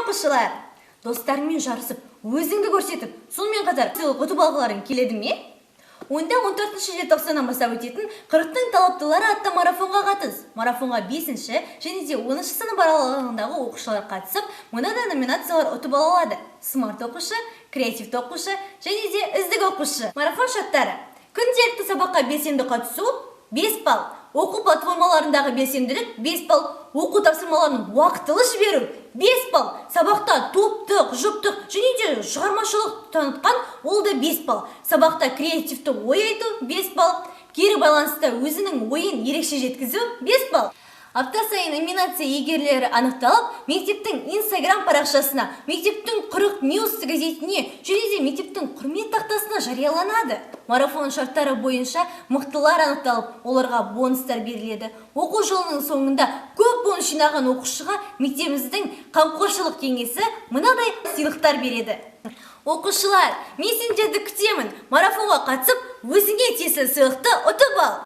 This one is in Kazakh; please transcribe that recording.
оқушылар, достарыңмен жарысып, өзіңді көрсетіп, сонымен қатар сыйлық ұтып алғыларың келеді ме? Онда 14 желтоқсаннан бастап өтетін 40-тың талаптылары атты марафонға қатыс. Марафонға 5-ші және де 10-шы сынып аралығындағы оқушылар қатысып, мынадай номинациялар ұтып ала алады: смарт оқушы, креативті оқушы және де үздік оқушы. Марафон шарттары: күнделікті сабаққа белсенді қатысу 5 балл, оқу платформаларындағы белсенділік 5 балл, оқу тапсырмаларын уақытылы жіберу 5 балл, сабақта топтық, жұптық және де шығармашылық танытқан ол да 5 балл, сабақта креативті ой айту 5 балл, кері байланыста өзінің ойын ерекше жеткізу 5 балл. Апта сайын номинация егерлері анықталып, мектептің Instagram парақшасына, мектептің 40 News газетіне және де мектептің құрмет тақтасына жарияланады. Марафон шарттары бойынша мықтылар анықталып, оларға бонустар беріледі. Оқу жылының соңында көп бонус жинаған оқушыға мектебіміздің қамқоршылық кеңесі мынадай сыйлықтар береді. Оқушылар, мен сендерді күтемін. Марафонға қатысып, өзіңе тиесілі сыйлықты ұтып ал.